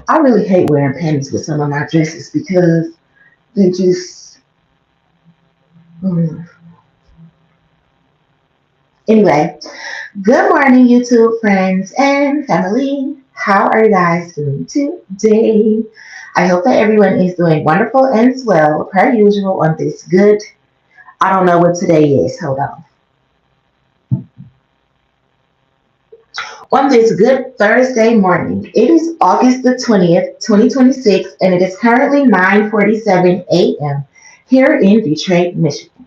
I really hate wearing panties with some of my dresses because they just. mm. Anyway, good morning, YouTube friends and family. How are you guys doing today? I hope that everyone is doing wonderful and well, per usual, on this good. I don't know what today is. Hold on. On this good Thursday morning, it is August the 20th, 2026, and it is currently 9:47 a.m. here in Detroit, Michigan.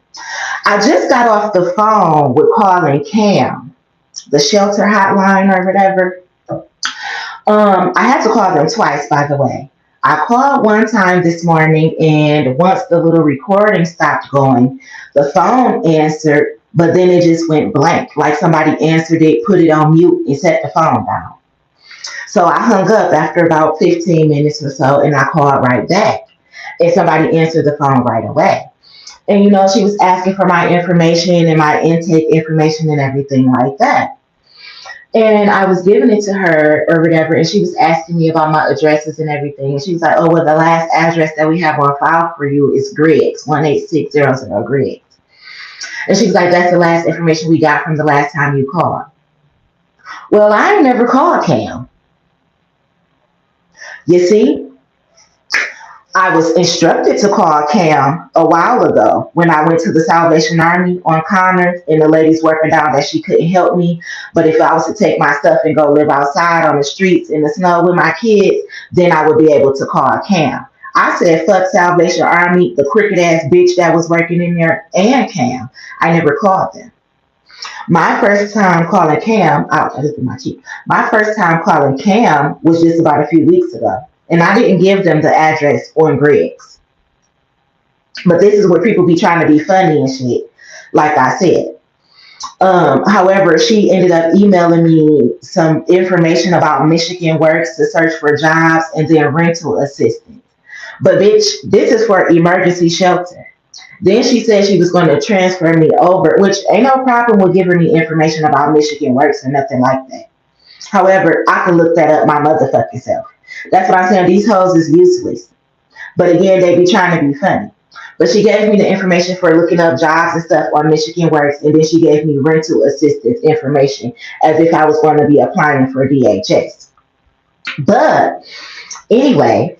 I just got off the phone with calling Cam, the shelter hotline or whatever. I had to call them twice, by the way. I called one time this morning, and once the little recording stopped going, the phone answered, but then it just went blank, like somebody answered it, put it on mute, and set the phone down. So I hung up after about 15 minutes or so, and I called right back, and somebody answered the phone right away. And she was asking for my information and my intake information and everything like that. And I was giving it to her or whatever, and she was asking me about my addresses and everything. And she was like, "Oh, well, the last address that we have on file for you is Griggs, 18600 Griggs." And she was like, "That's the last information we got from the last time you called." Well, I ain't never called Cam. You see, I was instructed to call Cam a while ago when I went to the Salvation Army on Connors, and the lady's working down that she couldn't help me. But if I was to take my stuff and go live outside on the streets in the snow with my kids, then I would be able to call Cam. I said, fuck Salvation Army, the crooked ass bitch that was working in there, and Cam. I never called them. My first time calling Cam, I looked at my cheek. My first time calling Cam was just about a few weeks ago. And I didn't give them the address on Griggs. But this is where people be trying to be funny and shit, like I said. However, she ended up emailing me some information about Michigan Works to search for jobs and then rental assistance. But bitch, this is for emergency shelter. Then she said she was going to transfer me over, which ain't no problem with giving me information about Michigan Works or nothing like that. However, I can look that up my motherfucking self. That's what I'm saying. These hoes is useless. But again, they be trying to be funny. But she gave me the information for looking up jobs and stuff on Michigan Works, and then she gave me rental assistance information as if I was going to be applying for DHS. But anyway,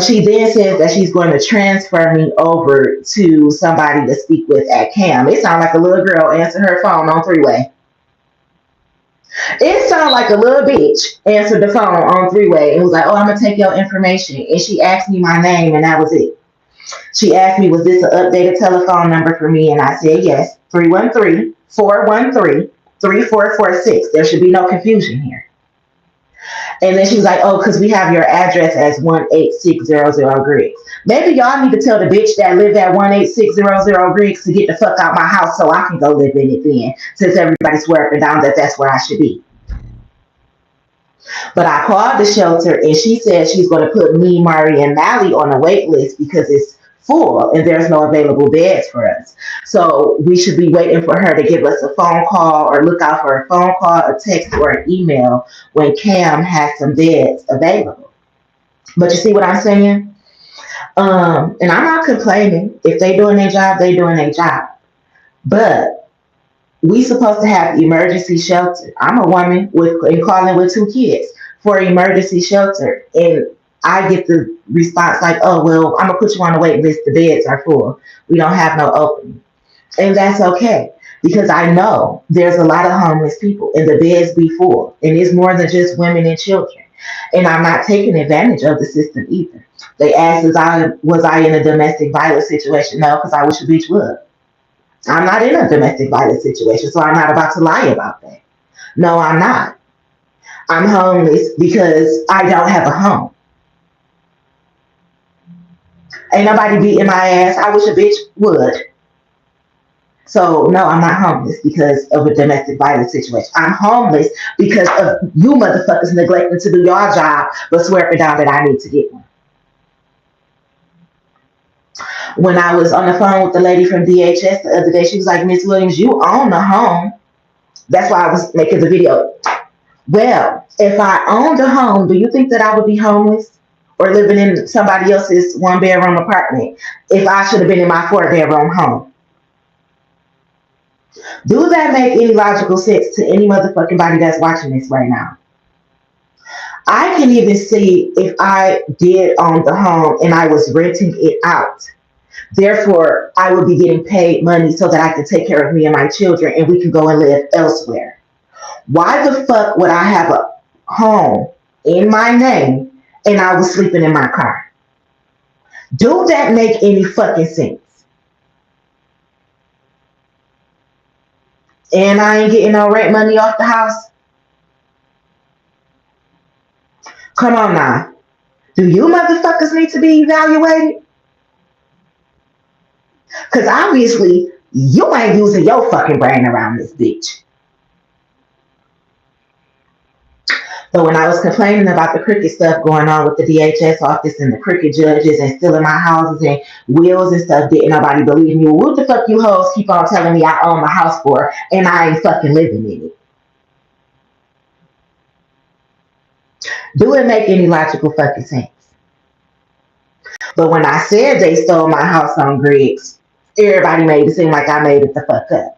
she then says that she's going to transfer me over to somebody to speak with at CAM. It sounds like a little girl answered her phone on three-way. It sounded like a little bitch answered the phone on three-way and was like, "Oh, I'm going to take your information." And she asked me my name, and that was it. She asked me, was this an updated telephone number for me? And I said, yes, 313-413-3446. There should be no confusion here. And then she was like, "Oh, because we have your address as 18600 Griggs." Maybe y'all need to tell the bitch that live at 18600 Griggs to get the fuck out my house so I can go live in it then, since everybody's swearing down that that's where I should be. But I called the shelter, and she said she's going to put me, Mari, and Mally on a wait list because it's full and there's no available beds for us. So we should be waiting for her to give us a phone call or look out for a phone call, a text, or an email when CAM has some beds available. But you see what I'm saying? And I'm not complaining. If they doing their job, they doing their job. But we supposed to have emergency shelter. I'm a woman and calling with 2 kids for emergency shelter, and I get the response like, "Oh, well, I'm gonna put you on the wait list. The beds are full. We don't have no opening," and that's okay because I know there's a lot of homeless people, and the beds be full, and it's more than just women and children. And I'm not taking advantage of the system either. They asked, was I in a domestic violence situation? No, because I wish a bitch would. I'm not in a domestic violence situation, so I'm not about to lie about that. No, I'm not. I'm homeless because I don't have a home. Ain't nobody beating my ass. I wish a bitch would. So, no, I'm not homeless because of a domestic violence situation. I'm homeless because of you motherfuckers neglecting to do your job, but swearing down that I need to get one. When I was on the phone with the lady from DHS the other day, she was like, "Miss Williams, you own the home." That's why I was making the video. Well, if I owned a home, do you think that I would be homeless or living in somebody else's one bedroom apartment if I should have been in my 4 bedroom home? Do that make any logical sense to any motherfucking body that's watching this right now? I can even see if I did own the home and I was renting it out. Therefore, I would be getting paid money so that I can take care of me and my children and we can go and live elsewhere. Why the fuck would I have a home in my name and I was sleeping in my car? Do that make any fucking sense? And I ain't getting no rent money off the house? Come on now. Do you motherfuckers need to be evaluated? Because obviously, you ain't using your fucking brain around this bitch. So when I was complaining about the crooked stuff going on with the DHS office and the crooked judges and stealing my houses and wills and stuff, didn't nobody believe me? Well, what the fuck you hoes keep on telling me I own my house for and I ain't fucking living in it? Do it make any logical fucking sense? But when I said they stole my house on Griggs, everybody made it seem like I made it the fuck up.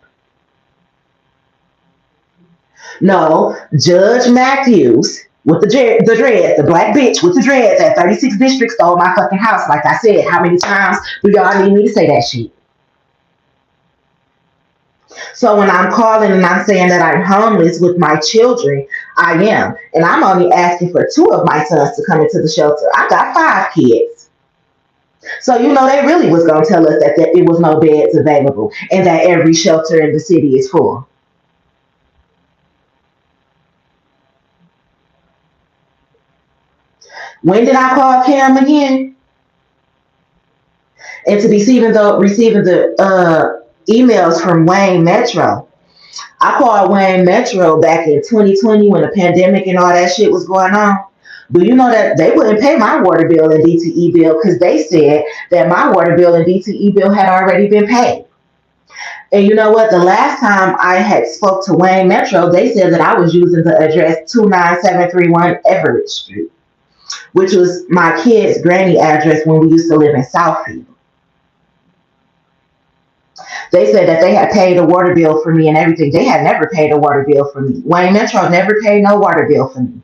No, Judge Matthews with the dreads, the black bitch with the dreads at 36th District stole my fucking house. Like I said, how many times do y'all need me to say that shit? So when I'm calling and I'm saying that I'm homeless with my children, I am. And I'm only asking for 2 of my sons to come into the shelter. I got 5 kids. So, you know, they really was going to tell us that it was no beds available and that every shelter in the city is full. When did I call Cam again? And to be receiving the emails from Wayne Metro. I called Wayne Metro back in 2020 when the pandemic and all that shit was going on. Do you know that they wouldn't pay my water bill and DTE bill because they said that my water bill and DTE bill had already been paid? And you know what? The last time I had spoke to Wayne Metro, they said that I was using the address 29731 Everett Street, which was my kid's granny address when we used to live in Southfield. They said that they had paid a water bill for me and everything. They had never paid a water bill for me. Wayne Metro never paid no water bill for me.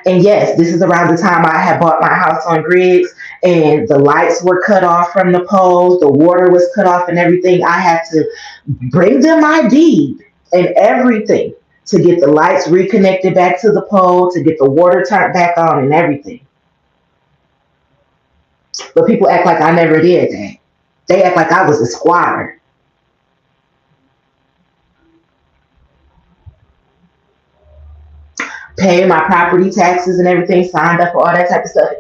And yes, this is around the time I had bought my house on Griggs and the lights were cut off from the poles, the water was cut off and everything. I had to bring them my deed and everything to get the lights reconnected back to the pole, to get the water turned back on and everything. But people act like I never did that. They act like I was a squatter. Paying my property taxes and everything, signed up for all that type of stuff.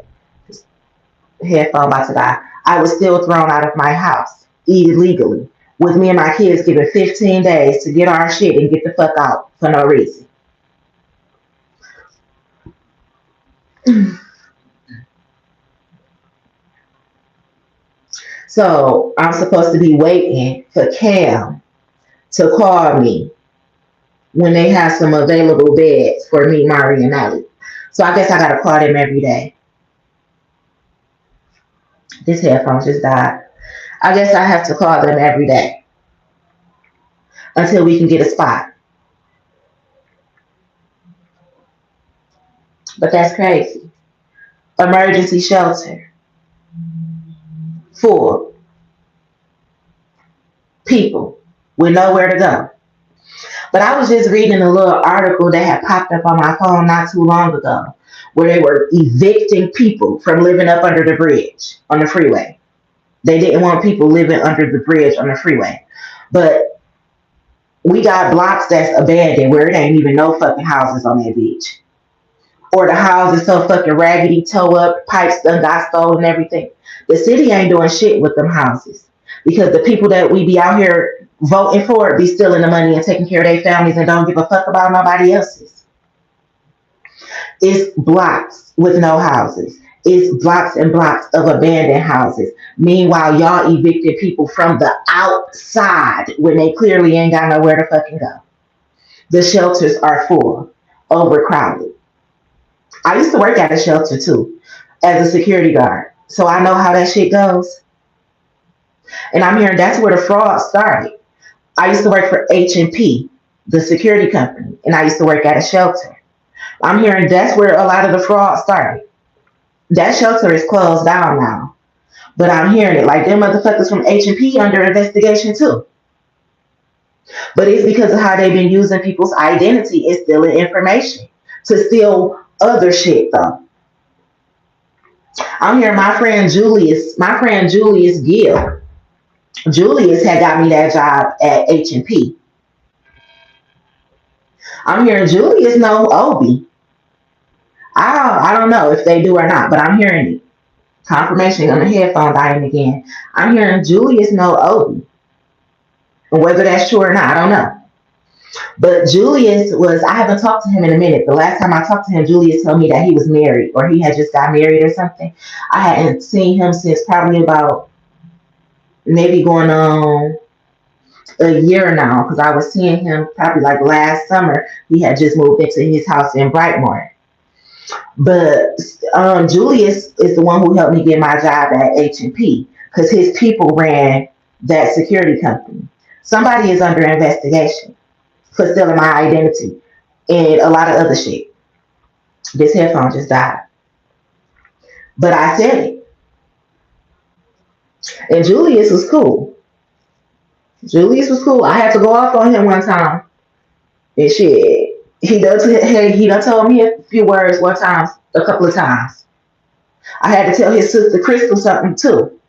Headphone about to die. I was still thrown out of my house illegally, with me and my kids given 15 days to get our shit and get the fuck out for no reason. So I'm supposed to be waiting for Cam to call me when they have some available beds for me, Mari, and Ali. So I guess I gotta call them every day. This headphone just died. I guess I have to call them every day until we can get a spot. But that's crazy. Emergency shelter. Full. People with nowhere to go. But I was just reading a little article that had popped up on my phone not too long ago where they were evicting people from living up under the bridge on the freeway. They didn't want people living under the bridge on the freeway. But we got blocks that's abandoned where it ain't even no fucking houses on that beach. Or the house is so fucking raggedy, toe up, pipes done got stolen and everything. The city ain't doing shit with them houses. Because the people that we be out here voting for be stealing the money and taking care of their families and don't give a fuck about nobody else's. It's blocks with no houses. It's blocks and blocks of abandoned houses. Meanwhile, y'all evicted people from the outside when they clearly ain't got nowhere to fucking go. The shelters are full, overcrowded. I used to work at a shelter too as a security guard. So I know how that shit goes. And I'm hearing that's where the fraud started. I used to work for H&P, the security company, and I used to work at a shelter. I'm hearing that's where a lot of the fraud started. That shelter is closed down now. But I'm hearing it like them motherfuckers from H&P under investigation too. But it's because of how they've been using people's identity and stealing information to steal other shit though. I'm hearing my friend Julius Gill. Julius had got me that job at H&P. I'm hearing Julius know Obi. I don't know if they do or not, but I'm hearing it. Confirmation on the headphone dying again. I'm hearing Julius know Obi. And whether that's true or not, I don't know. But I haven't talked to him in a minute. The last time I talked to him, Julius told me that he was married or he had just got married or something. I hadn't seen him since probably about maybe going on a year now because I was seeing him probably like last summer. He had just moved into his house in Brightmore. But Julius is the one who helped me get my job at H&P because his people ran that security company. Somebody is under investigation for stealing my identity and a lot of other shit. This headphone just died. But I said it. And Julius was cool. Julius was cool. I had to go off on him one time. And shit. He done told me a few words one time, a couple of times. I had to tell his sister Crystal something too.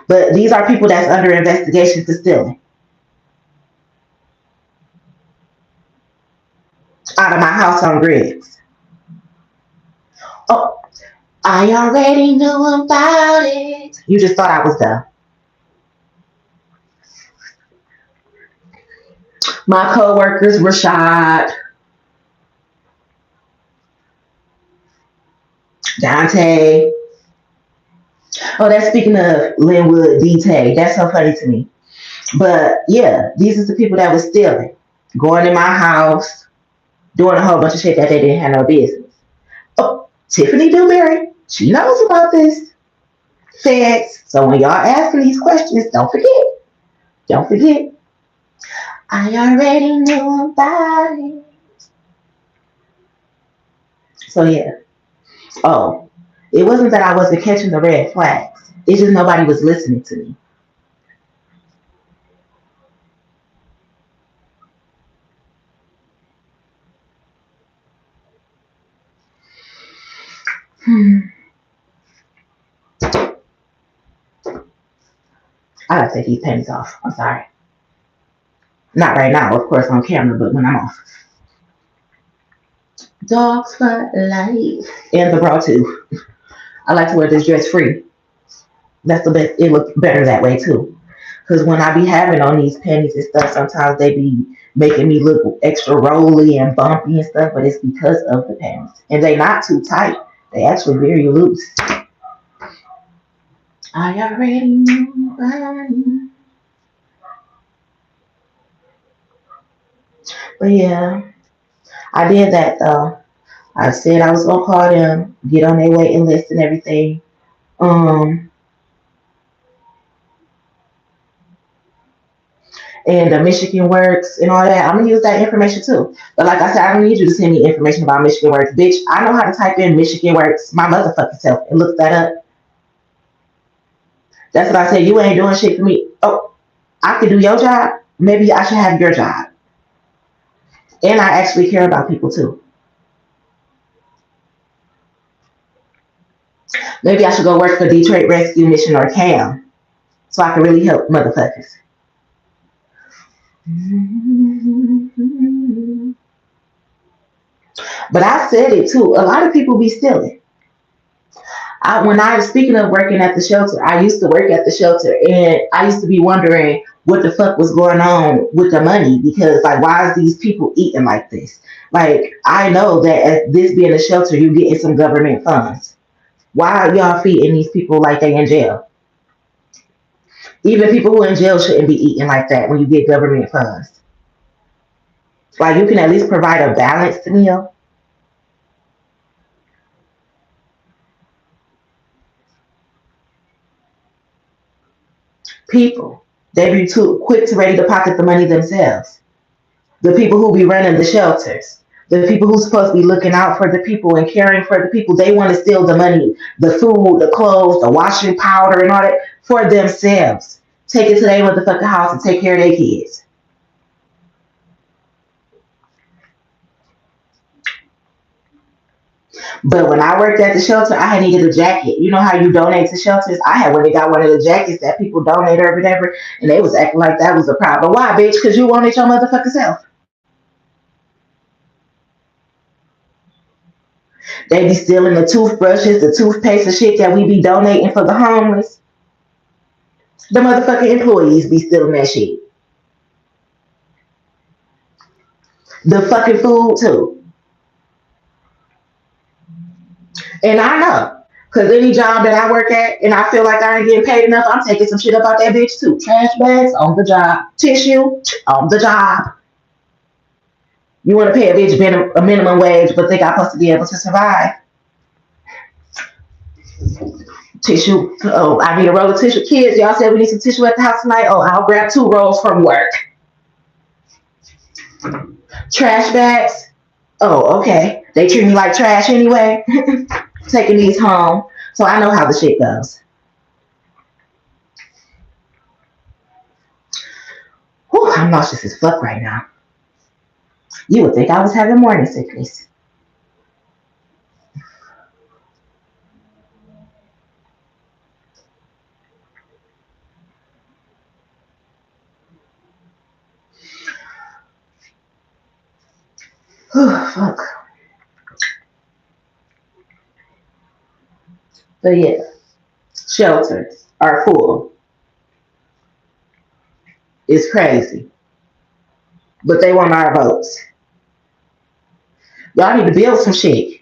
But these are people that's under investigation for stealing. Out of my house on Griggs. Oh, I already knew about it. You just thought I was dumb. My co-workers were shot. Dante. Oh, that's speaking of Linwood DT. That's so funny to me. But yeah, these are the people that was stealing. Going in my house, doing a whole bunch of shit that they didn't have no business. Oh, Tiffany Dewberry, she knows about this. Facts. So when y'all asking these questions, don't forget. Don't forget. I already knew about it. So yeah. Oh, it wasn't that I wasn't catching the red flags. It's just nobody was listening to me. I gotta take these panties off. I'm sorry. Not right now, of course, on camera, but when I'm off. Dogs for life. And the bra too. I like to wear this dress free. That's the best. It looks better that way too. Because when I be having on these panties and stuff, sometimes they be making me look extra rolly and bumpy and stuff, but it's because of the panties. And they not too tight. They actually very loose. I already knew. But yeah, I did that though. I said I was gonna call them, get on their waiting list and everything. Um, and the Michigan Works and all that. I'm gonna use that information too. But like I said, I don't need you to send me information about Michigan Works, bitch. I know how to type in Michigan Works my motherfucking self and look that up. That's what I said. You ain't doing shit for me. Oh, I could do your job. Maybe I should have your job. And I actually care about people too. Maybe I should go work for Detroit Rescue Mission or CAM so I can really help motherfuckers. But I said it too. A lot of people be stealing. When I was speaking of working at the shelter, I used to work at the shelter and I used to be wondering what the fuck was going on with the money because like why is these people eating like this? Like I know that as this being a shelter, you getting some government funds. Why are y'all feeding these people like they in jail? Even people who are in jail shouldn't be eating like that when you get government funds. Like, you can at least provide a balanced meal. People, they be too quick to ready to pocket the money themselves. The people who be running the shelters, the people who's supposed to be looking out for the people and caring for the people, they want to steal the money, the food, the clothes, the washing powder, and all that for themselves. Take it to their motherfucking house and take care of their kids. But when I worked at the shelter, I had needed a jacket. You know how you donate to shelters? I had went and got one of the jackets that people donate or whatever, and they was acting like that was a problem. Why, bitch? Because you wanted your motherfucking self. They be stealing the toothbrushes, the toothpaste, and shit that we be donating for the homeless. The motherfucking employees be stealing that shit. The fucking food too. And I know. Cause any job that I work at and I feel like I ain't getting paid enough, I'm taking some shit up out that bitch too. Trash bags on the job. Tissue on the job. You want to pay a bitch a minimum wage, but think I'm supposed to be able to survive. Tissue. Oh, I need a roll of tissue. Kids, y'all said we need some tissue at the house tonight. Oh, I'll grab 2 rolls from work. Trash bags. Oh, okay. They treat me like trash anyway. Taking these home. So I know how the shit goes. Whew, I'm nauseous as fuck right now. You would think I was having morning sickness. Whew, fuck. But yeah, shelters are full. It's crazy. But they want our votes. Y'all need to build some shit.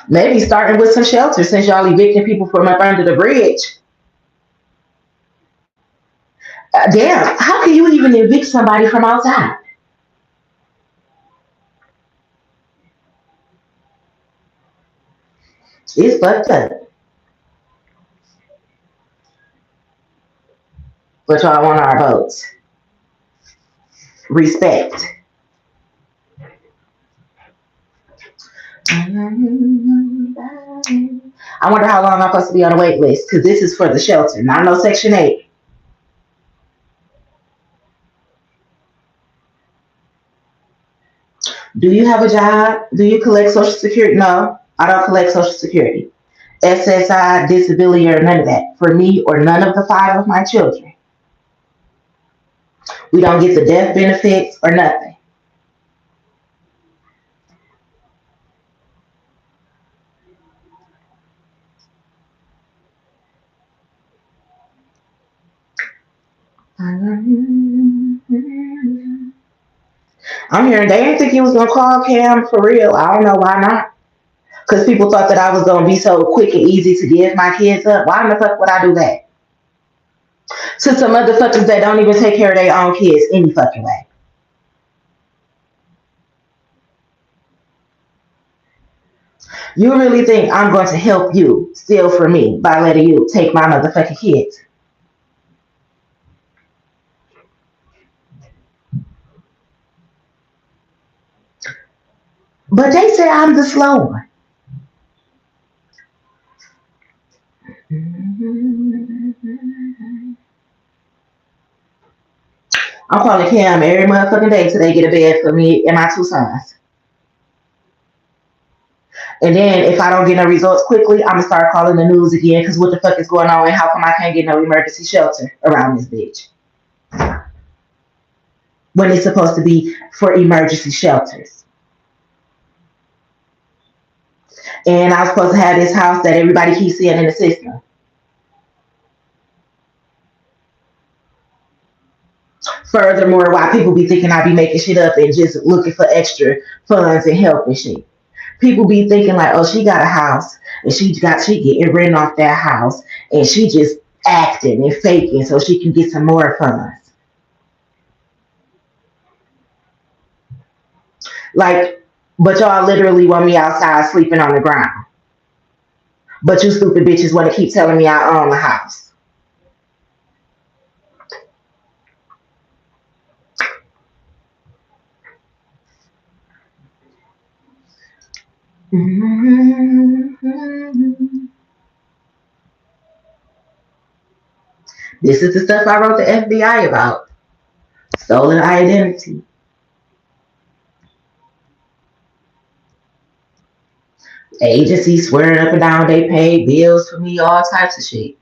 Maybe starting with some shelters since y'all evicting people from up under the bridge. Damn, how can you even evict somebody from outside? It's fucked up. But y'all want our votes. Respect. I wonder how long I'm supposed to be on the wait list because this is for the shelter, not no Section 8. Do you have a job? Do you collect Social Security? No, I don't collect Social Security. SSI, disability, or none of that for me or none of the 5 of my children. We don't get the death benefits or nothing. I'm hearing they didn't think he was gonna call Cam for real. I don't know why not. Because people thought that I was gonna be so quick and easy to give my kids up. Why in the fuck would I do that? To some motherfuckers that don't even take care of their own kids any fucking way. You really think I'm going to help you steal from me by letting you take my motherfucking kids? But they say I'm the slow one. I'm calling Cam every motherfucking day till they get a bed for me and my 2 sons. And then if I don't get no results quickly, I'm gonna start calling the news again because what the fuck is going on and how come I can't get no emergency shelter around this bitch? When it's supposed to be for emergency shelters. And I was supposed to have this house that everybody keeps seeing in the system. Furthermore, why people be thinking I be making shit up and just looking for extra funds and help and shit. People be thinking like, oh, she got a house and she getting rent off that house and she just acting and faking so she can get some more funds. Like, but y'all literally want me outside sleeping on the ground. But you stupid bitches want to keep telling me I own the house. This is the stuff I wrote the FBI about. Stolen identity. Agencies swearing up and down they pay bills for me, all types of shit.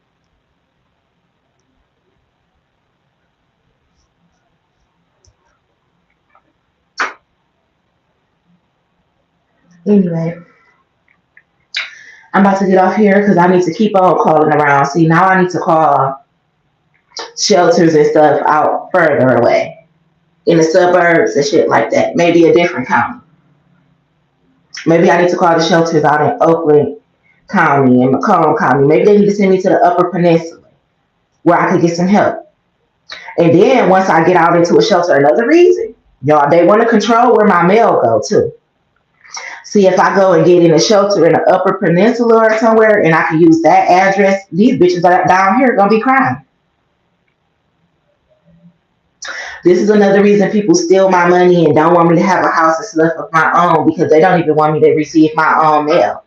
Anyway, I'm about to get off here because I need to keep on calling around. See, now I need to call shelters and stuff out further away in the suburbs and shit like that. Maybe a different county. Maybe I need to call the shelters out in Oakland County and Macomb County. Maybe they need to send me to the Upper Peninsula where I could get some help. And then once I get out into a shelter, another reason, y'all, they want to control where my mail go too. See, if I go and get in a shelter in the Upper Peninsula or somewhere and I can use that address, these bitches down here are going to be crying. This is another reason people steal my money and don't want me to have a house and stuff of my own because they don't even want me to receive my own mail.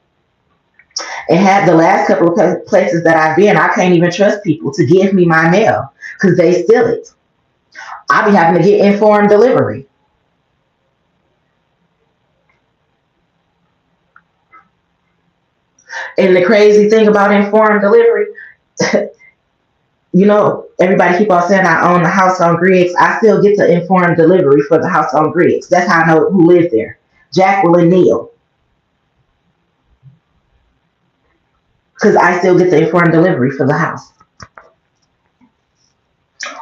And have the last couple of places that I've been, I can't even trust people to give me my mail because they steal it. I be having to get informed delivery. And the crazy thing about informed delivery, everybody keep on saying I own the house on Griggs. I still get the informed delivery for the house on Griggs. That's how I know who lives there. Jacqueline Neal. Because I still get the informed delivery for the house.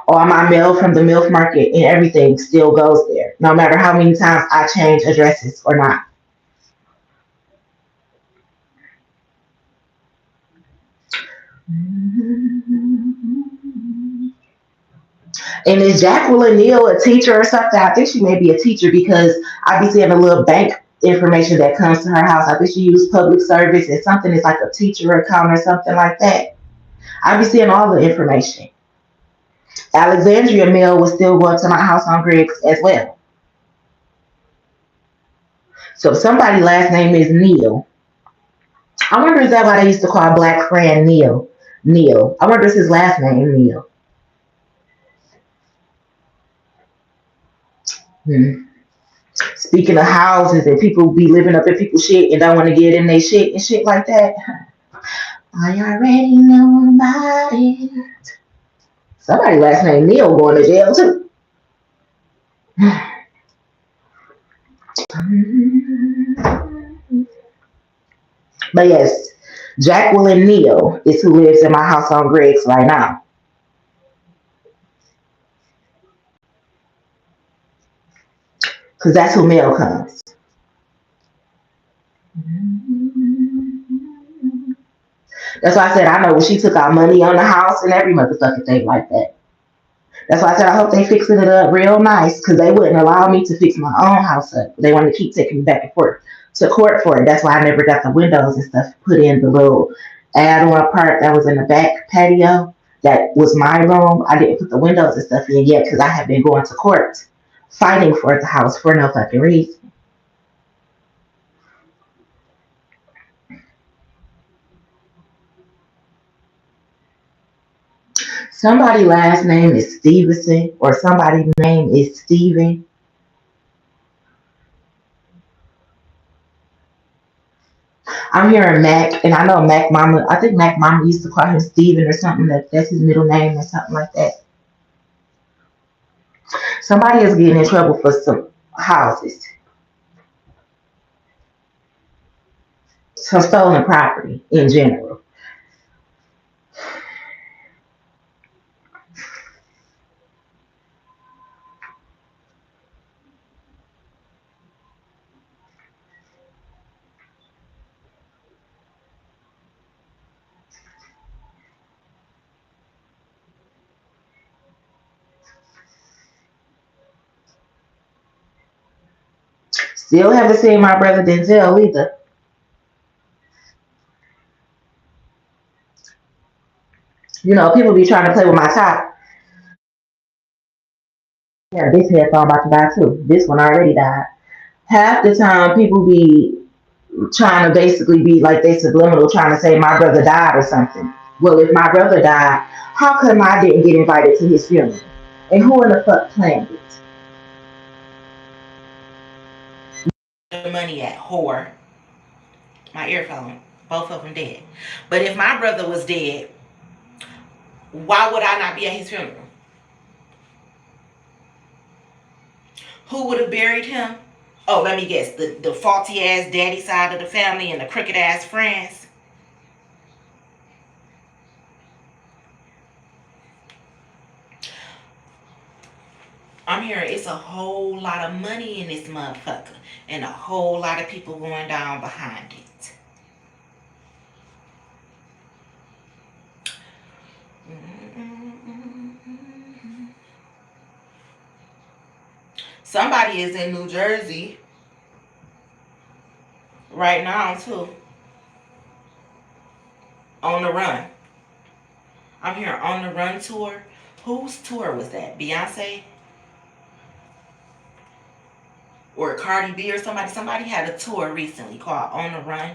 All my mail from the milk market and everything still goes there, no matter how many times I change addresses or not. And is Jacqueline Neal a teacher or something? I think she may be a teacher because I be seeing a little bank information that comes to her house. I think she used public service and something is like a teacher account or something like that. I be seeing all the information. Alexandria mail was still going to my house on Griggs as well. So if somebody's last name is Neal, I wonder is that why they used to call Black Fran Neal? Neal. I wonder is his last name Neal. Hmm. Speaking of houses and people be living up in people's shit and don't want to get in their shit and shit like that. I already know about it. Somebody last name Neil going to jail too. But yes, Jacqueline Neal is who lives in my house on Griggs right now. Because that's who mail comes. That's why I said I know when she took out money on the house and every motherfucking thing like that. That's why I said I hope they fixing it up real nice because they wouldn't allow me to fix my own house up. They wanted to keep taking me back and forth to court for it. That's why I never got the windows and stuff put in the little add-on part that was in the back patio. That was my room. I didn't put the windows and stuff in yet because I have been going to court fighting for the house for no fucking reason. Somebody's last name is Stevenson or somebody's name is Steven. I'm hearing Mac, and I know Mac Mama. I think Mac Mama used to call him Steven or something. That's his middle name or something like that. Somebody is getting in trouble for some houses, some stolen property in general. Still haven't seen my brother Denzel either. You know, people be trying to play with my top. Yeah, this headphone about to die too. This one already died. Half the time, people be trying to basically be like they subliminal, trying to say my brother died or something. Well, if my brother died, how come I didn't get invited to his funeral? And who in the fuck planned it? The money at whore. My earphone. Both of them dead. But if my brother was dead, why would I not be at his funeral? Who would have buried him? Oh, let me guess. The faulty ass daddy side of the family and the crooked ass friends. I'm hearing it's a whole lot of money in this motherfucker. And a whole lot of people going down behind it. Somebody is in New Jersey right now too. On the run. I'm here on the run tour. Whose tour was that? Beyonce? Or Cardi B or somebody? Somebody had a tour recently called On the Run.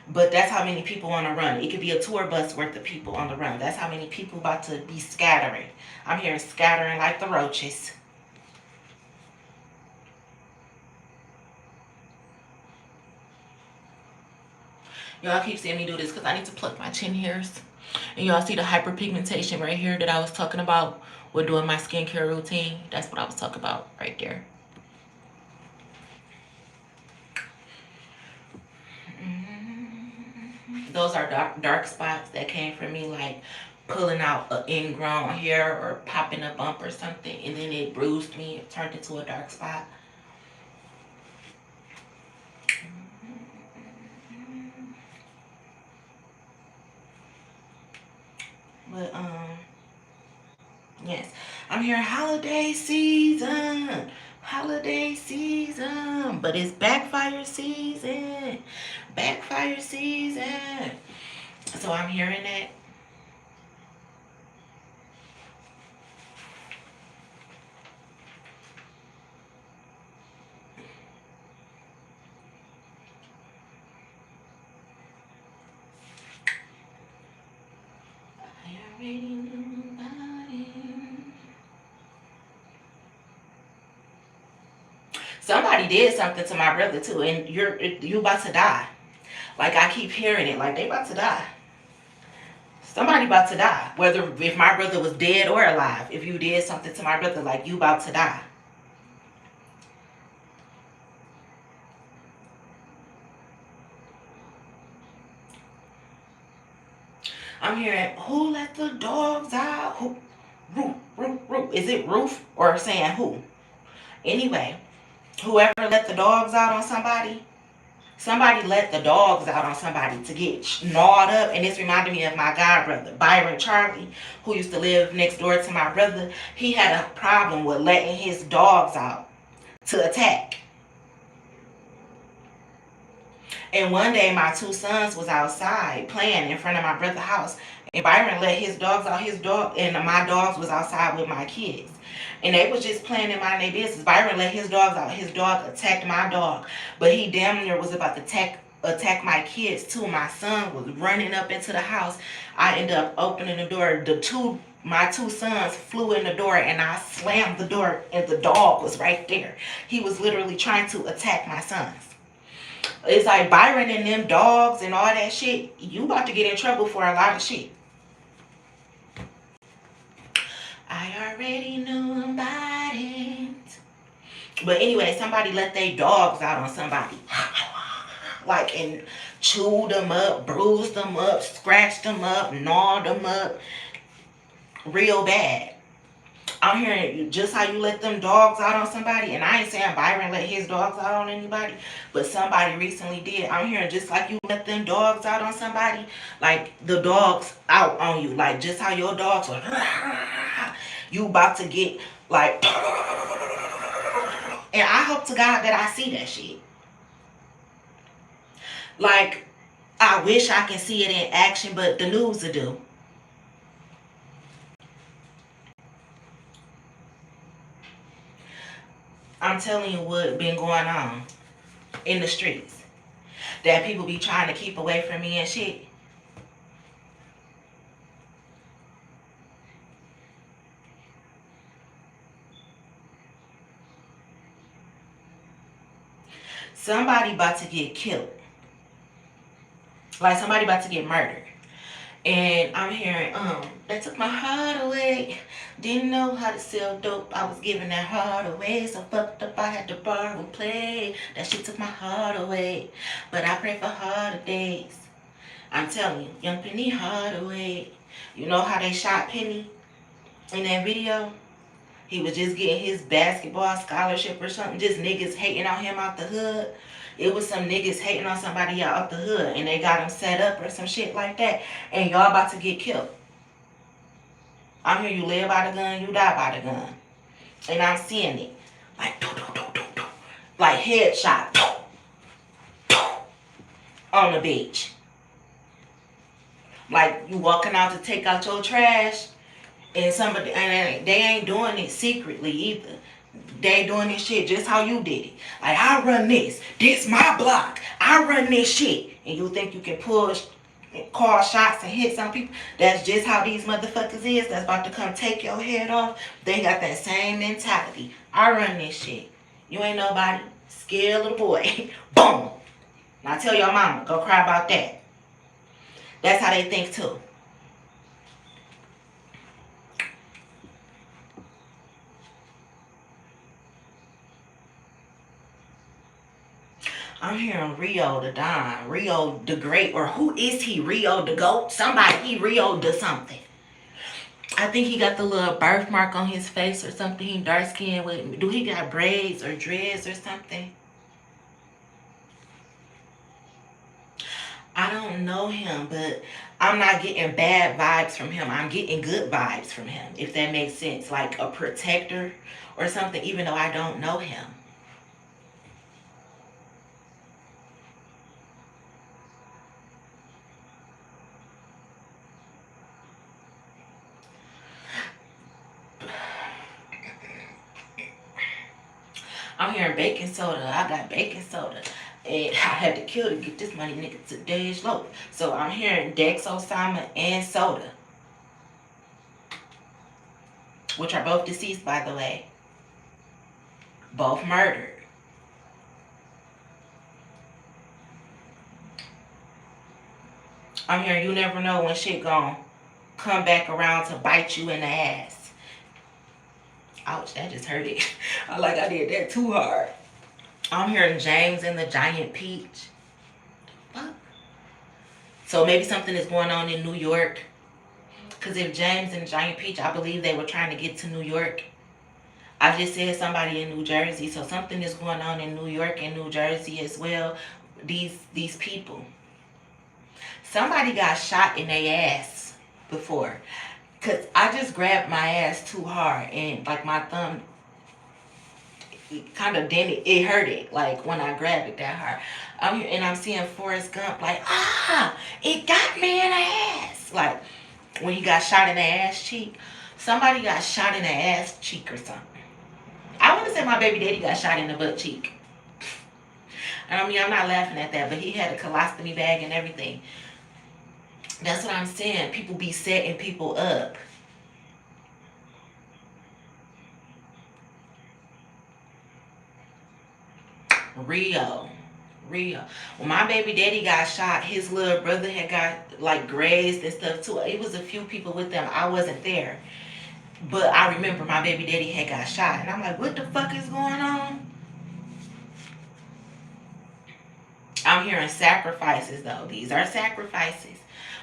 But that's how many people on the run. It could be a tour bus worth of people on the run. That's how many people about to be scattering. I'm hearing scattering like the roaches. Y'all keep seeing me do this because I need to pluck my chin hairs. And y'all see the hyperpigmentation right here that I was talking about with doing my skincare routine. That's what I was talking about right there. Those are dark spots that came from me, like pulling out an ingrown hair or popping a bump or something, and then it bruised me. It turned into a dark spot. But yes, I'm here holiday season. Holiday season. But it's backfire season. Backfire season. So I'm hearing that. I already knew about it. Somebody did something to my brother too, and you about to die. Like I keep hearing it, like they about to die. Somebody about to die. Whether if my brother was dead or alive, if you did something to my brother, like you about to die. I'm hearing who let the dogs out? Who? Roof. Is it roof or saying who? Anyway, whoever let the dogs out on somebody, somebody let the dogs out on somebody to get gnawed up. And this reminded me of my god brother, Byron Charlie, who used to live next door to my brother. He had a problem with letting his dogs out to attack. And one day my two sons was outside playing in front of my brother's house. And Byron let his dogs out, his dog, and my dogs was outside with my kids. And they was just playing in my business. Byron let his dogs out. His dog attacked my dog. But he damn near was about to attack my kids too. My son was running up into the house. I ended up opening the door. My two sons flew in the door and I slammed the door and the dog was right there. He was literally trying to attack my sons. It's like Byron and them dogs and all that shit. You about to get in trouble for a lot of shit. I already knew about it. But anyway, somebody let their dogs out on somebody. Like, and chewed them up, bruised them up, scratched them up, gnawed them up. Real bad. I'm hearing just how you let them dogs out on somebody, and I ain't saying Byron let his dogs out on anybody, but somebody recently did. I'm hearing just like you let them dogs out on somebody, like the dogs out on you, like just how your dogs were You about to get like, and I hope to God that I see that shit. Like, I wish I can see it in action, but the news will do. I'm telling you what been going on in the streets. That people be trying to keep away from me and shit. Somebody about to get killed. Like somebody about to get murdered. And I'm hearing, they took my heart away. Didn't know how to sell dope. I was giving that heart away. So fucked up, I had to borrow and play. That shit took my heart away. But I pray for harder days. I'm telling you, young Penny Hardaway. You know how they shot Penny in that video? He was just getting his basketball scholarship or something. Just niggas hating on him out the hood. It was some niggas hating on somebody out the hood. And they got him set up or some shit like that. And y'all about to get killed. I'm here, you live by the gun, you die by the gun. And I'm seeing it. Like, do, do, do, do, do. Like headshot. Do, do, on the beach. Like you walking out to take out your trash. And somebody, and they ain't doing it secretly either. They doing this shit just how you did it. Like, I run this. This my block. I run this shit. And you think you can push, call shots and hit some people? That's just how these motherfuckers is. That's about to come take your head off. They got that same mentality. I run this shit. You ain't nobody. Scared little boy. Boom. Now tell your mama. Go cry about that. That's how they think too. I'm hearing Rio the Don, Rio the Great, or who is he? Rio the Goat? Somebody, he Rio the something. I think he got the little birthmark on his face or something. He dark skinned with, do he got braids or dreads or something? I don't know him, but I'm not getting bad vibes from him. I'm getting good vibes from him, if that makes sense. Like a protector or something, even though I don't know him. I'm hearing baking soda. I got baking soda. And I had to kill to get this money, nigga, today's loaf. So I'm hearing Dexosama and soda. Which are both deceased, by the way. Both murdered. I'm hearing you never know when shit gon' come back around to bite you in the ass. Ouch, that just hurt it. Like I did that too hard. I'm hearing James and the Giant Peach. What? So maybe something is going on in New York. Because if James and the Giant Peach, I believe they were trying to get to New York. I just said somebody in New Jersey. So something is going on in New York and New Jersey as well. These people. Somebody got shot in their ass before. Because I just grabbed my ass too hard. And like my thumb kind of dented. It hurt it. Like when I grabbed it that hard. I'm seeing Forrest Gump like, it got me in the ass. Like when he got shot in the ass cheek. Somebody got shot in the ass cheek or something. I want to say my baby daddy got shot in the butt cheek. And I mean, I'm not laughing at that, but he had a colostomy bag and everything. That's what I'm saying. People be setting people up. Rio. When my baby daddy got shot, his little brother had got like grazed and stuff too. It was a few people with them. I wasn't there. But I remember my baby daddy had got shot. And I'm like, what the fuck is going on? I'm hearing sacrifices though. These are sacrifices.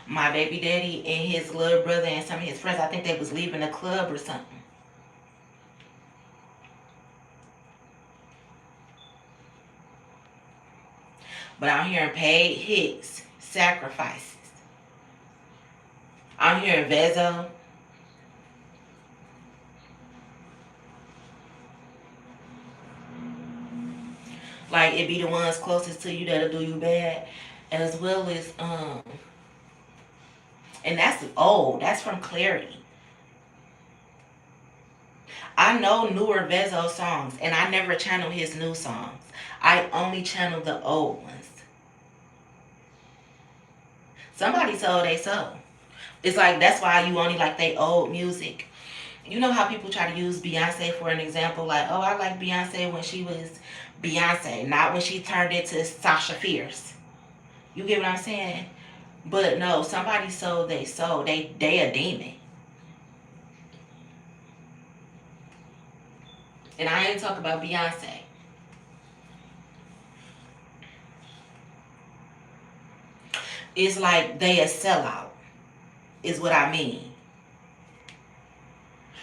My baby daddy and his little brother and some of his friends, I think they was leaving a club or something. But I'm hearing paid hits, sacrifices. I'm hearing Vezo. Like, it be the ones closest to you that'll do you bad, as well as and that's old. That's from Clarity. I know newer Vezo songs, and I never channel his new songs. I only channel the old ones. Somebody sold they soul. It's like, that's why you only like they old music. You know how people try to use Beyonce for an example, like, oh, I like Beyonce when she was Beyonce, not when she turned into Sasha Fierce. You get what I'm saying? But no, somebody sold they soul. They a demon. And I ain't talking about Beyonce. It's like they a sellout, is what I mean.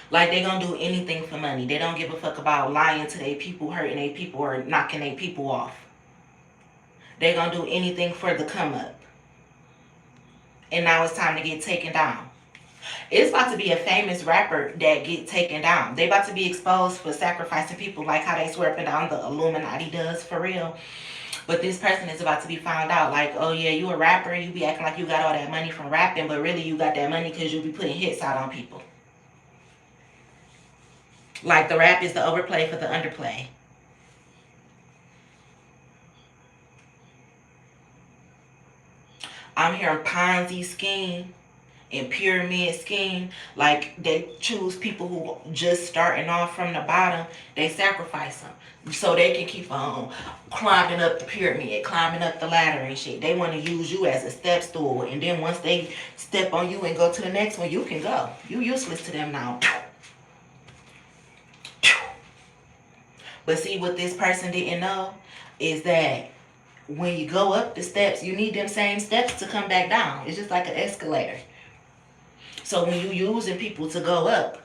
Like, they gonna do anything for money. They don't give a fuck about lying to their people, hurting their people, or knocking their people off. They gonna do anything for the come up. And now it's time to get taken down. It's about to be a famous rapper that get taken down. They about to be exposed for sacrificing people, like how they swear up and down the Illuminati does, for real. But this person is about to be found out, like, oh yeah, you a rapper, you be acting like you got all that money from rapping, but really you got that money because you be putting hits out on people. Like, the rap is the overplay for the underplay. I'm hearing Ponzi scheme and pyramid scheme. Like, they choose people who just starting off from the bottom. They sacrifice them so they can keep on climbing up the pyramid, climbing up the ladder and shit. They want to use you as a step stool, and then once they step on you and go to the next one, you can go. You useless to them now. But see, what this person didn't know is that when you go up the steps, you need them same steps to come back down. It's just like an escalator. So when you using people to go up,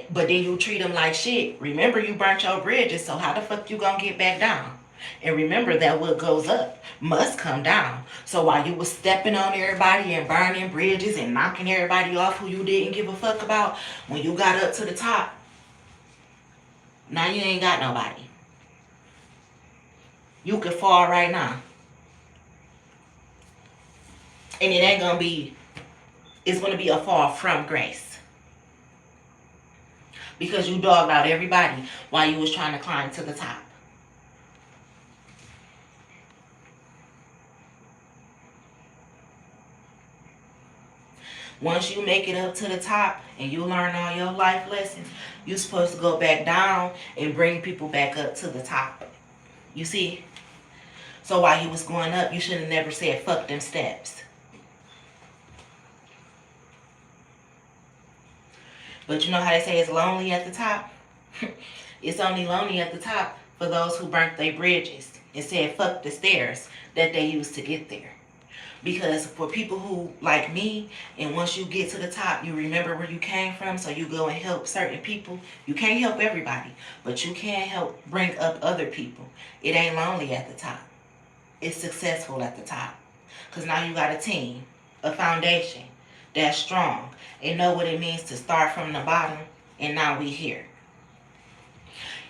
but then you treat them like shit, remember you burnt your bridges, so how the fuck you gonna get back down? And remember that what goes up must come down. So while you was stepping on everybody and burning bridges and knocking everybody off who you didn't give a fuck about, when you got up to the top, now you ain't got nobody. You could fall right now. And it ain't gonna be, it's gonna be a fall from grace. Because you dogged out everybody while you was trying to climb to the top. Once you make it up to the top and you learn all your life lessons, you're supposed to go back down and bring people back up to the top. You see? So while you was going up, you should have never said fuck them steps. But you know how they say it's lonely at the top? It's only lonely at the top for those who burnt their bridges and said fuck the stairs that they used to get there. Because for people who, like me, and once you get to the top, you remember where you came from, so you go and help certain people. You can't help everybody, but you can help bring up other people. It ain't lonely at the top. It's successful at the top. Because now you got a team, a foundation that's strong, and know what it means to start from the bottom, and now we here.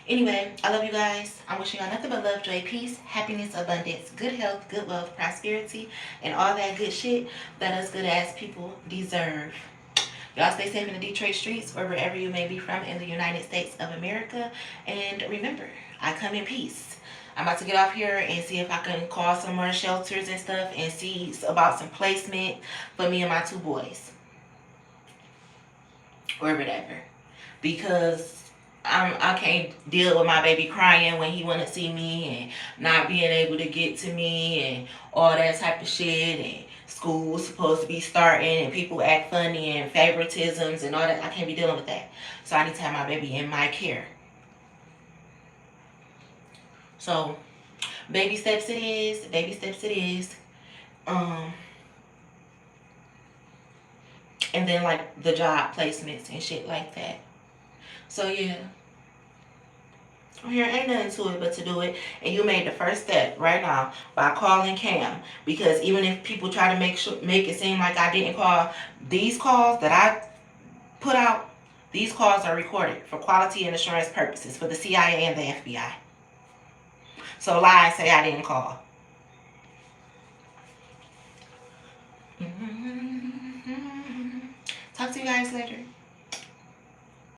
Anyway, I love you guys. I'm wishing y'all nothing but love, joy, peace, happiness, abundance, good health, good wealth, prosperity, and all that good shit that us good ass people deserve. Y'all stay safe in the Detroit streets or wherever you may be from in the United States of America. And remember, I come in peace. I'm about to get off here and see if I can call some more shelters and stuff and see about some placement for me and my two boys. Or whatever. Because I can't deal with my baby crying when he want to see me and not being able to get to me and all that type of shit, and school's supposed to be starting and people act funny and favoritisms and all that. I can't be dealing with that. So I need to have my baby in my care. So baby steps it is. Baby steps it is. And then like the job placements and shit like that. So yeah. Here ain't nothing to it but to do it. And you made the first step right now by calling Cam. Because even if people try to make it seem like I didn't call, these calls that I put out, these calls are recorded for quality and assurance purposes for the CIA and the FBI. So lie and say I didn't call. Talk to you guys later.